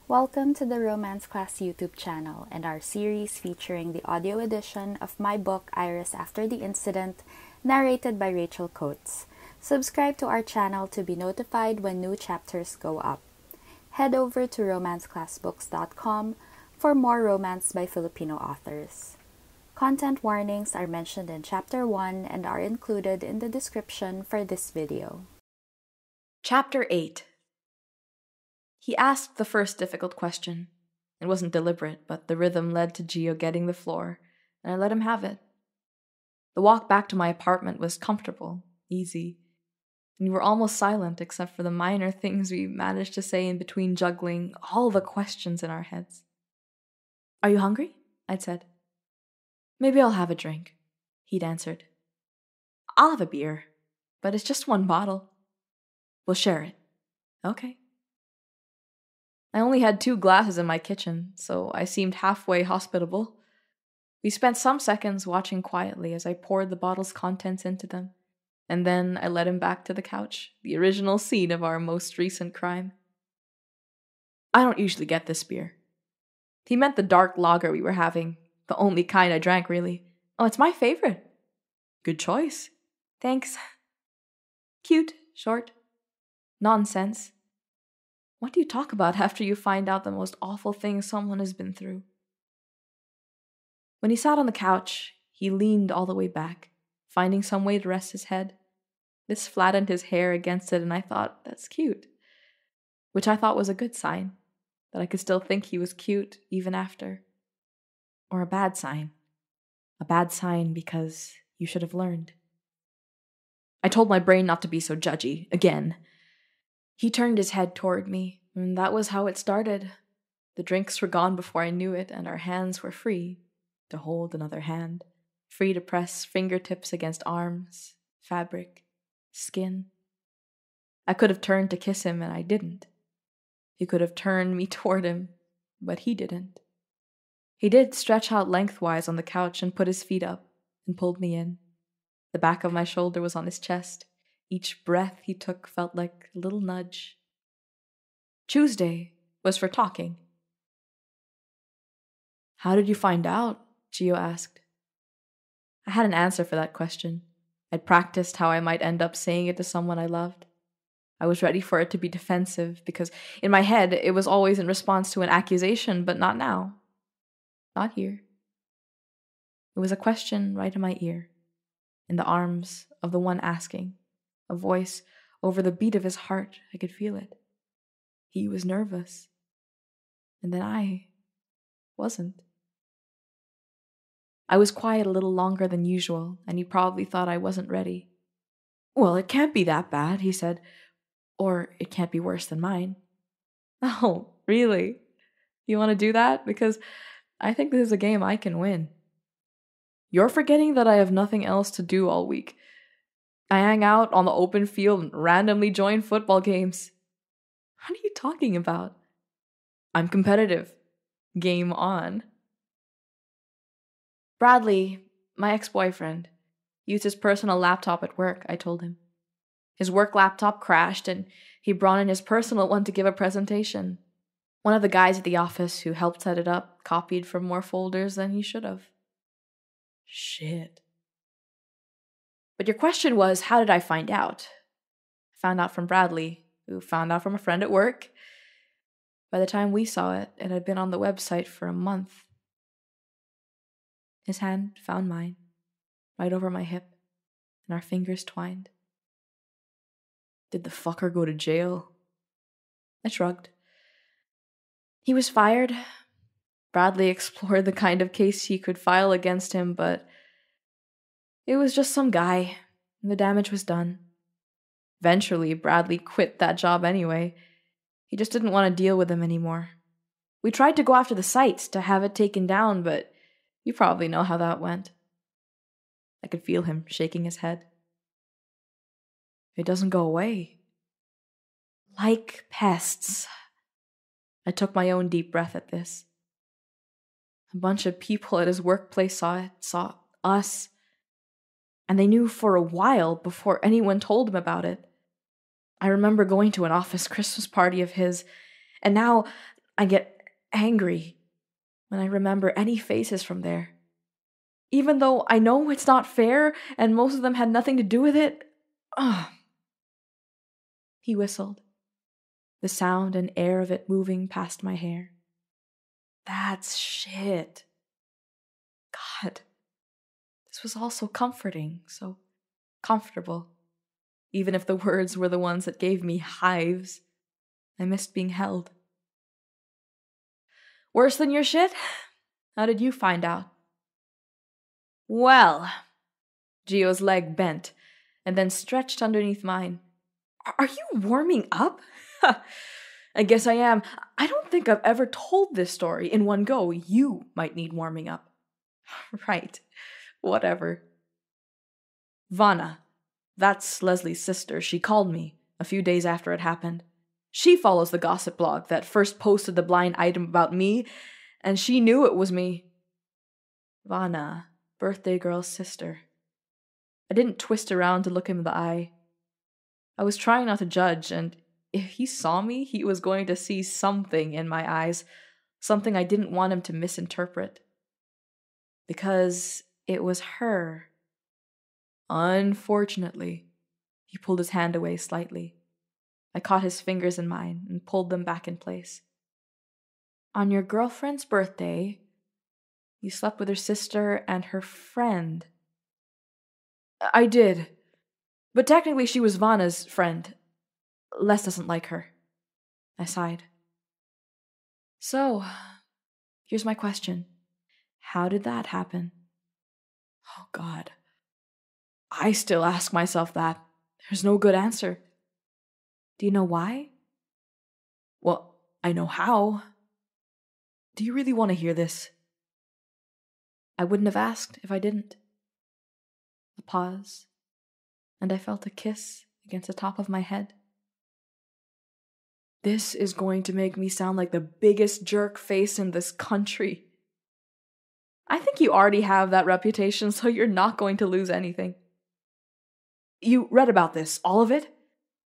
Welcome to the Romance Class YouTube channel and our series featuring the audio edition of my book Iris After the Incident, narrated by Rachel Coates. Subscribe to our channel to be notified when new chapters go up. Head over to romanceclassbooks.com for more romance by Filipino authors. Content warnings are mentioned in Chapter 1 and are included in the description for this video. Chapter 8. He asked the first difficult question. It wasn't deliberate, but the rhythm led to Gio getting the floor, and I let him have it. The walk back to my apartment was comfortable, easy, and we were almost silent except for the minor things we managed to say in between juggling all the questions in our heads. "Are you hungry?" I'd said. "Maybe I'll have a drink," he'd answered. "I'll have a beer, but it's just one bottle." "We'll share it." "Okay." I only had 2 glasses in my kitchen, so I seemed halfway hospitable. We spent some seconds watching quietly as I poured the bottle's contents into them, and then I led him back to the couch, the original scene of our most recent crime. "I don't usually get this beer." He meant the dark lager we were having, the only kind I drank, really. "Oh, it's my favorite." "Good choice." "Thanks." "Cute, short. Nonsense. What do you talk about after you find out the most awful thing someone has been through?" When he sat on the couch, he leaned all the way back, finding some way to rest his head. This flattened his hair against it, and I thought, that's cute. Which I thought was a good sign, that I could still think he was cute even after. Or a bad sign. A bad sign because you should have learned. I told my brain not to be so judgy, again. He turned his head toward me, and that was how it started. The drinks were gone before I knew it, and our hands were free to hold another hand, free to press fingertips against arms, fabric, skin. I could have turned to kiss him, and I didn't. He could have turned me toward him, but he didn't. He did stretch out lengthwise on the couch and put his feet up and pulled me in. The back of my shoulder was on his chest. Each breath he took felt like a little nudge. Tuesday was for talking. "How did you find out?" Gio asked. I had an answer for that question. I'd practiced how I might end up saying it to someone I loved. I was ready for it to be defensive because in my head it was always in response to an accusation, but not now. Not here. It was a question right in my ear, in the arms of the one asking, a voice over the beat of his heart. I could feel it. He was nervous. And then I wasn't. I was quiet a little longer than usual, and he probably thought I wasn't ready. "Well, it can't be that bad," he said. "Or it can't be worse than mine." "Oh, really? You want to do that? Because I think this is a game I can win." "You're forgetting that I have nothing else to do all week. I hang out on the open field and randomly join football games." "What are you talking about?" "I'm competitive. Game on." Bradley, my ex-boyfriend, used his personal laptop at work, I told him. His work laptop crashed, and he brought in his personal one to give a presentation. One of the guys at the office who helped set it up copied from more folders than he should have. Shit. But your question was, how did I find out? I found out from Bradley, who found out from a friend at work. By the time we saw it, it had been on the website for a month. His hand found mine, right over my hip, and our fingers twined. Did the fucker go to jail? I shrugged. He was fired. Bradley explored the kind of case he could file against him, but it was just some guy, and the damage was done. Eventually, Bradley quit that job anyway. He just didn't want to deal with him anymore. We tried to go after the site to have it taken down, but you probably know how that went. I could feel him shaking his head. It doesn't go away. Like pests. I took my own deep breath at this. A bunch of people at his workplace saw it, saw us, and they knew for a while before anyone told him about it. I remember going to an office Christmas party of his, and now I get angry when I remember any faces from there. Even though I know it's not fair and most of them had nothing to do with it. Ugh. He whistled, the sound and air of it moving past my hair. That's shit. God, this was all so comforting, so comfortable. Even if the words were the ones that gave me hives, I missed being held. Worse than your shit? How did you find out? Well, Gio's leg bent and then stretched underneath mine. Are you warming up? I guess I am. I don't think I've ever told this story in one go. You might need warming up. Right. Whatever. Vana. That's Leslie's sister. She called me a few days after it happened. She follows the gossip blog that first posted the blind item about me, and she knew it was me. Vana, birthday girl's sister. I didn't twist around to look him in the eye. I was trying not to judge, and if he saw me, he was going to see something in my eyes, something I didn't want him to misinterpret. Because it was her. Unfortunately, he pulled his hand away slightly. I caught his fingers in mine and pulled them back in place. On your girlfriend's birthday, you slept with her sister and her friend. I did. But technically she was Vana's friend. Les doesn't like her. I sighed. So, here's my question. How did that happen? Oh, God. I still ask myself that. There's no good answer. Do you know why? Well, I know how. Do you really want to hear this? I wouldn't have asked if I didn't. A pause, and I felt a kiss against the top of my head. This is going to make me sound like the biggest jerk face in this country. I think you already have that reputation, so you're not going to lose anything. You read about this, all of it?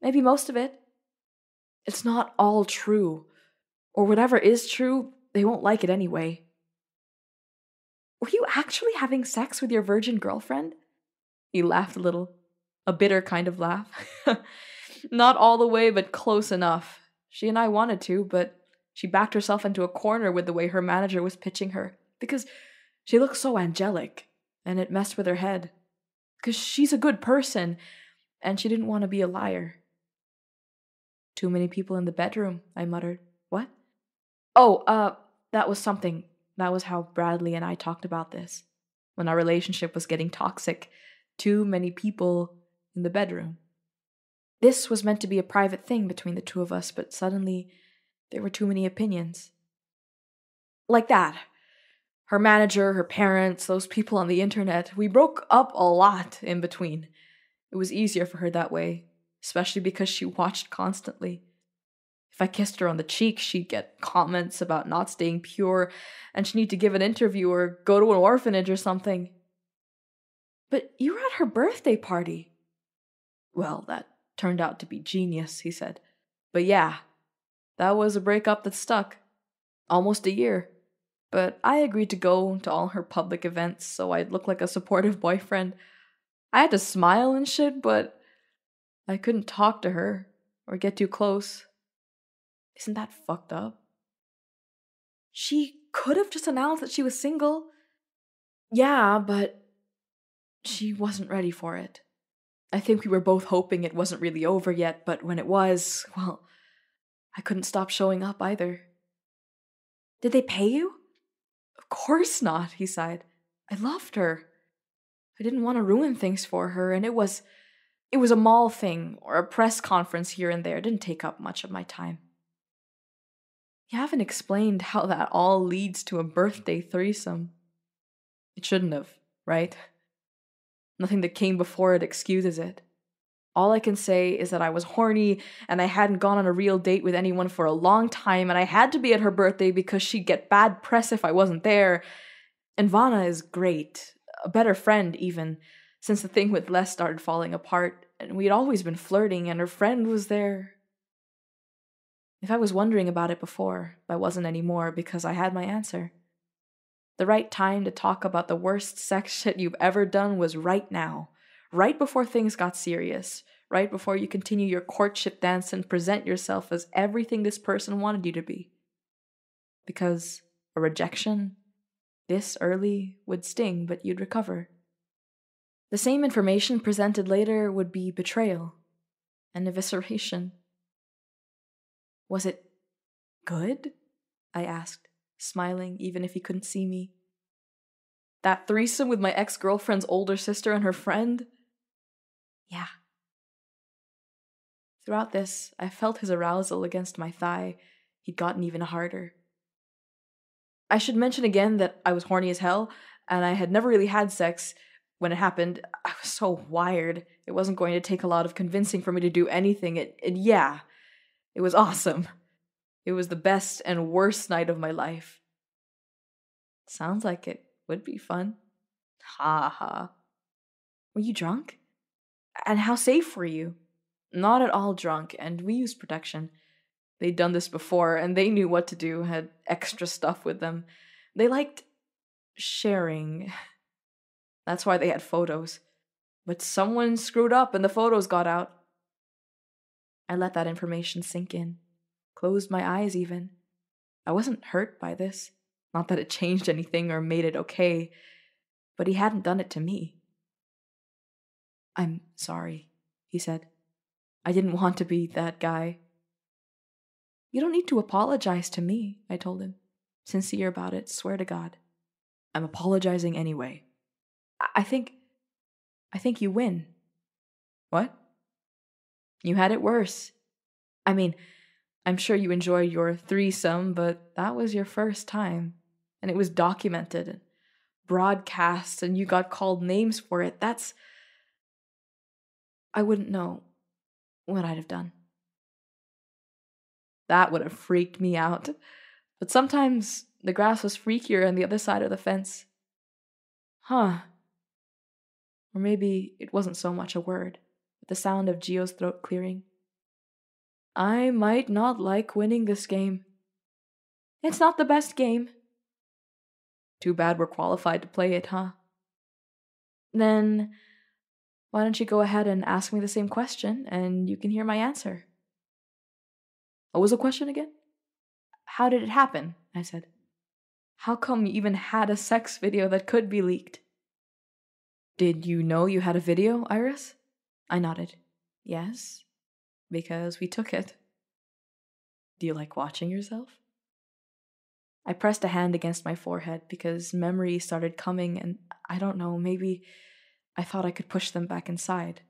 Maybe most of it. It's not all true. Or whatever is true, they won't like it anyway. Were you actually having sex with your virgin girlfriend? He laughed a little. A bitter kind of laugh. Not all the way, but close enough. She and I wanted to, but she backed herself into a corner with the way her manager was pitching her. Because she looked so angelic, and it messed with her head. Because she's a good person, and she didn't want to be a liar. Too many people in the bedroom, I muttered. What? Oh, that was something. That was how Bradley and I talked about this. When our relationship was getting toxic. Too many people in the bedroom. This was meant to be a private thing between the two of us, but suddenly there were too many opinions. Like that. Her manager, her parents, those people on the internet. We broke up a lot in between. It was easier for her that way, especially because she watched constantly. If I kissed her on the cheek, she'd get comments about not staying pure, and she'd need to give an interview or go to an orphanage or something. But you were at her birthday party. Well, that turned out to be genius, he said. But yeah, that was a breakup that stuck. Almost a year. But I agreed to go to all her public events so I'd look like a supportive boyfriend. I had to smile and shit, but I couldn't talk to her or get too close. Isn't that fucked up? She could have just announced that she was single. Yeah, but she wasn't ready for it. I think we were both hoping it wasn't really over yet, but when it was, well, I couldn't stop showing up either. Did they pay you? Of course not, he sighed. I loved her. I didn't want to ruin things for her, and it was a mall thing or a press conference here and there. It didn't take up much of my time. You haven't explained how that all leads to a birthday threesome. It shouldn't have, right? Nothing that came before it excuses it. All I can say is that I was horny and I hadn't gone on a real date with anyone for a long time, and I had to be at her birthday because she'd get bad press if I wasn't there. And Vana is great, a better friend even, since the thing with Les started falling apart, and we'd always been flirting and her friend was there. If I was wondering about it before, I wasn't anymore because I had my answer. The right time to talk about the worst sex shit you've ever done was right now. Right before things got serious. Right before you continue your courtship dance and present yourself as everything this person wanted you to be. Because a rejection this early would sting, but you'd recover. The same information presented later would be betrayal and evisceration. Was it good? I asked, smiling even if he couldn't see me. That threesome with my ex-girlfriend's older sister and her friend? Yeah. Throughout this, I felt his arousal against my thigh. He'd gotten even harder. I should mention again that I was horny as hell, and I had never really had sex. When it happened, I was so wired. It wasn't going to take a lot of convincing for me to do anything. Yeah, it was awesome. It was the best and worst night of my life. Sounds like it would be fun. Ha ha. Were you drunk? And how safe were you? Not at all drunk, and we used protection. They'd done this before, and they knew what to do, had extra stuff with them. They liked sharing. That's why they had photos. But someone screwed up and the photos got out. I let that information sink in. Closed my eyes even. I wasn't hurt by this. Not that it changed anything or made it okay. But he hadn't done it to me. I'm sorry, he said. I didn't want to be that guy. You don't need to apologize to me, I told him. Sincere about it, swear to God. I'm apologizing anyway. I think you win. What? You had it worse. I mean, I'm sure you enjoyed your threesome, but that was your first time. And it was documented and broadcast, and you got called names for it. I wouldn't know what I'd have done. That would have freaked me out. But sometimes the grass was freakier on the other side of the fence. Huh. Or maybe it wasn't so much a word, but the sound of Gio's throat clearing. I might not like winning this game. It's not the best game. Too bad we're qualified to play it, huh? Then why don't you go ahead and ask me the same question, and you can hear my answer. What was the question again? How did it happen? I said. How come you even had a sex video that could be leaked? Did you know you had a video, Iris? I nodded. Yes, because we took it. Do you like watching yourself? I pressed a hand against my forehead because memories started coming, and I don't know, maybe I thought I could push them back inside.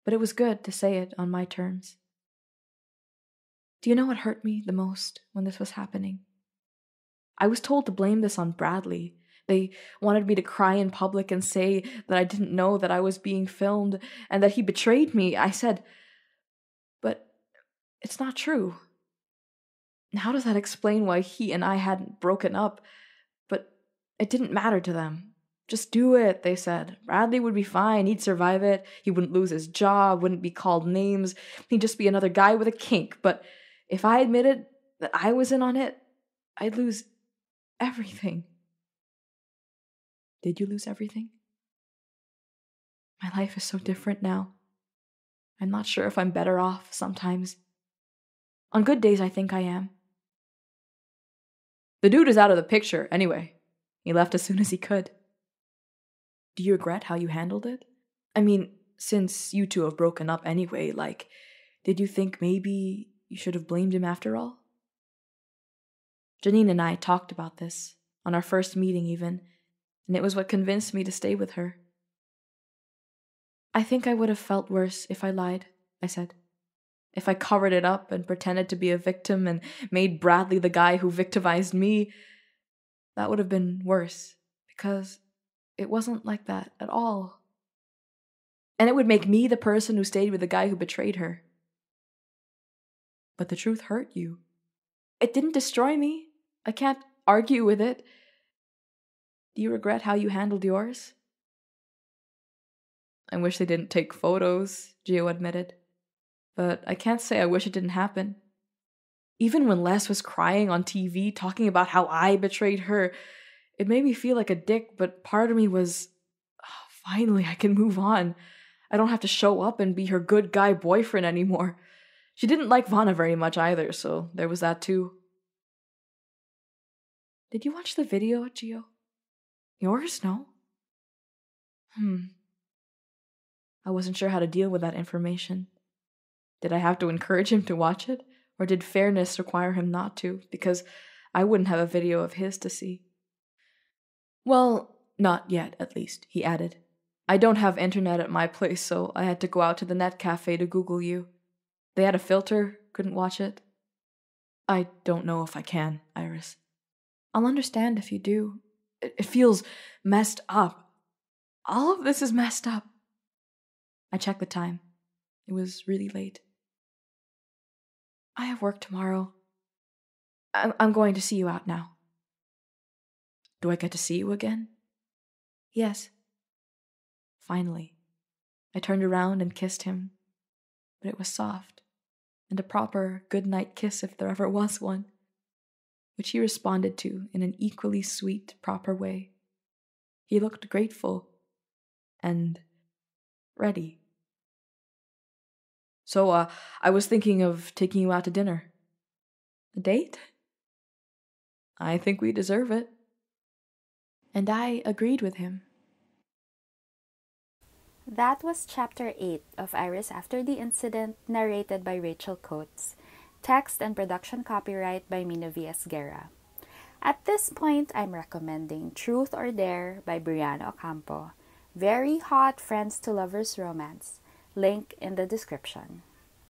But it was good to say it on my terms. Do you know what hurt me the most when this was happening? I was told to blame this on Bradley. They wanted me to cry in public and say that I didn't know that I was being filmed and that he betrayed me. I said, but it's not true. How does that explain why he and I hadn't broken up? But it didn't matter to them. Just do it, they said. Bradley would be fine. He'd survive it. He wouldn't lose his job, wouldn't be called names. He'd just be another guy with a kink. But if I admitted that I was in on it, I'd lose everything. Did you lose everything? My life is so different now. I'm not sure if I'm better off sometimes. On good days, I think I am. The dude is out of the picture, anyway. He left as soon as he could. Do you regret how you handled it? I mean, since you two have broken up anyway, did you think maybe you should have blamed him after all? Janine and I talked about this, on our first meeting even, and it was what convinced me to stay with her. I think I would have felt worse if I lied, I said. If I covered it up and pretended to be a victim and made Bradley the guy who victimized me, that would have been worse, because it wasn't like that at all. And it would make me the person who stayed with the guy who betrayed her. But the truth hurt you. It didn't destroy me. I can't argue with it. Do you regret how you handled yours? I wish they didn't take photos, Gio admitted. But I can't say I wish it didn't happen. Even when Les was crying on TV, talking about how I betrayed her, it made me feel like a dick, but part of me was, "Oh, finally, I can move on. I don't have to show up and be her good guy boyfriend anymore." She didn't like Vana very much either, so there was that too. Did you watch the video, Gio? Yours? No? I wasn't sure how to deal with that information. Did I have to encourage him to watch it? Or did fairness require him not to, because I wouldn't have a video of his to see? Well, not yet, at least, he added. I don't have internet at my place, so I had to go out to the net cafe to Google you. They had a filter, couldn't watch it. I don't know if I can, Iris. I'll understand if you do. It feels messed up. All of this is messed up. I checked the time. It was really late. I have work tomorrow. I'm going to see you out now. Do I get to see you again? Yes. Finally. I turned around and kissed him, but it was soft, and a proper good-night kiss if there ever was one, which he responded to in an equally sweet, proper way. He looked grateful and ready. So, I was thinking of taking you out to dinner. A date? I think we deserve it. And I agreed with him. That was Chapter 8 of Iris After the Incident, narrated by Rachel Coates. Text and production copyright by Mina V.S. Guerra. At this point, I'm recommending Truth or Dare by Brianna Ocampo. Very hot friends to lovers romance. Link in the description.